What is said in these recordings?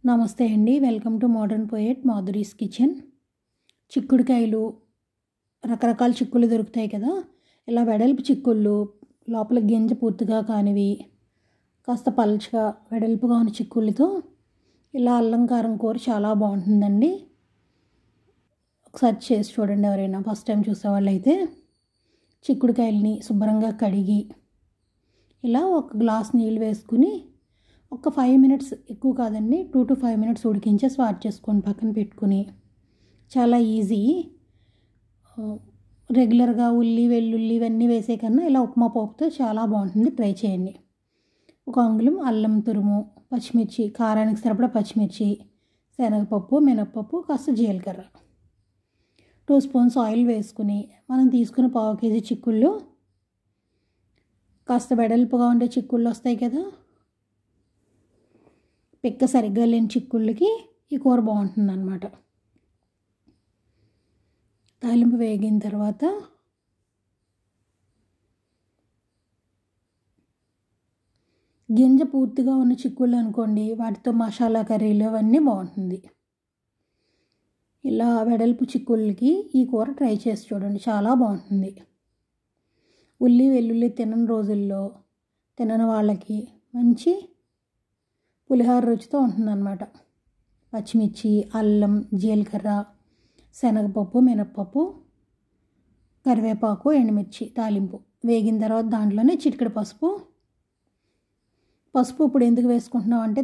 నమస్తే అండి. Welcome to modern poet Madhuri's kitchen. చిక్కుడుకాయలు రకరకాల చిక్కుళ్ళు దొరుకుతాయి కదా. ఇలా వెడల్పు చిక్కుళ్ళు లోపల గింజ పూర్తిగా కానివి, కాస్త పల్చగా వెడల్పుగా ఉన్న చిక్కుళ్ళతో ఇలా అల్లం కారం కూర చాలా బాగుంటుందండి. ఒకసారి చేసి చూడండి ఎవరైనా ఫస్ట్ టైం చూసేవాళ్ళు అయితే. చిక్కుడుకాయలని శుభ్రంగా కడిగి ఇలా ఒక గ్లాస్ నీళ్ళు వేసుకుని ఒక 5 మినిట్స్, ఎక్కువ కాదండి, 2 to 5 మినిట్స్ ఉడికించేసి వాట్ చేసుకొని పక్కన పెట్టుకుని, చాలా ఈజీ. రెగ్యులర్గా ఉల్లి వెల్లుల్లి ఇవన్నీ వేసే కన్నా ఇలా ఉప్మా పోపుతో చాలా బాగుంటుంది. ట్రై చేయండి. 1 అంగుళం అల్లం తురుము, పచ్చిమిర్చి, కారానికి సరిపడా పచ్చిమిర్చి, శనగపప్పు, మినప్పప్పు, కాస్త జీలకర్ర, 2 స్పూన్స్ ఆయిల్ వేసుకుని మనం తీసుకున్న 1/2 కేజీ చిక్కుళ్ళు, కాస్త వెడల్పుగా ఉండే చిక్కుళ్ళు వస్తాయి కదా, పిక్క సరిగ్గా లేని చిక్కుళ్ళకి ఈ కూర బాగుంటుంది అన్నమాట. తాలింపు వేగిన తర్వాత గింజ పూర్తిగా ఉన్న చిక్కుళ్ళు అనుకోండి, వాటితో మసాలా కర్రీలు అవన్నీ బాగుంటుంది. ఇలా వెడల్పు చిక్కుళ్ళకి ఈ కూర ట్రై చేసి చూడండి, చాలా బాగుంటుంది. ఉల్లి వెల్లుల్లి తినని రోజుల్లో తినని వాళ్ళకి మంచి పులిహోర రుచితో ఉంటుందన్నమాట. పచ్చిమిర్చి, అల్లం, జీలకర్ర, శనగపప్పు, మినప్పప్పు, కరివేపాకు, ఎండుమిర్చి తాలింపు వేగిన తర్వాత దాంట్లోనే చిటికెడు పసుపు ఇప్పుడు ఎందుకు వేసుకుంటున్నాం అంటే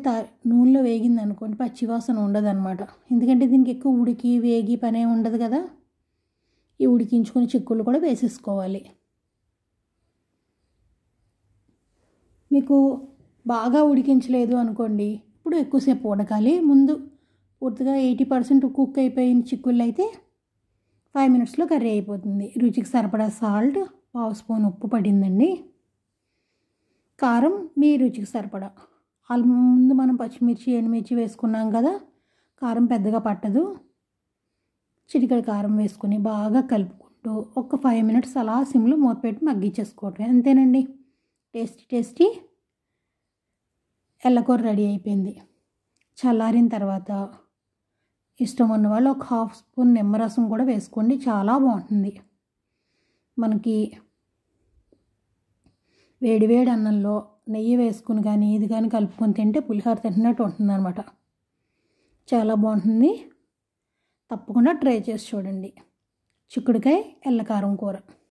నూనెలో వేగింది అనుకోండి పచ్చివాసన ఉండదు అనమాట. ఎందుకంటే దీనికి ఎక్కువ ఉడికి వేగి పనే ఉండదు కదా. ఈ ఉడికించుకుని చిక్కుళ్ళు కూడా వేసేసుకోవాలి. మీకు బాగా ఉడికించలేదు అనుకోండి, ఇప్పుడు ఎక్కువసేపు ఉడకాలి. ముందు పూర్తిగా 80% కుక్ అయిపోయిన చిక్కుళ్ళు అయితే 5 మినిట్స్లో కర్రీ అయిపోతుంది. రుచికి సరిపడా సాల్ట్, 1/2 స్పూన్ ఉప్పు పడిందండి. కారం మీ రుచికి సరిపడా. ముందు మనం పచ్చిమిర్చి ఎండుమిర్చి వేసుకున్నాం కదా, కారం పెద్దగా పట్టదు. చిటికెడు కారం వేసుకొని బాగా కలుపుకుంటూ ఒక 5 మినిట్స్ అలా సిమ్లో మూత పెట్టి మగ్గించేసుకోవటం. అంతేనండి, టేస్టీ ఎల్లకూర రెడీ అయిపోయింది. చల్లారిన తర్వాత ఇష్టం ఉన్న వాళ్ళు ఒక 1/2 స్పూన్ నిమ్మరసం కూడా వేసుకోండి, చాలా బాగుంటుంది. మనకి వేడివేడి అన్నంలో నెయ్యి వేసుకుని కానీ ఇది కానీ కలుపుకొని తింటే పులిహోర తింటున్నట్టు ఉంటుంది అనమాట. చాలా బాగుంటుంది. తప్పకుండా ట్రై చేసి చూడండి. చిక్కుడుకాయ ఎల్లకారం కూర.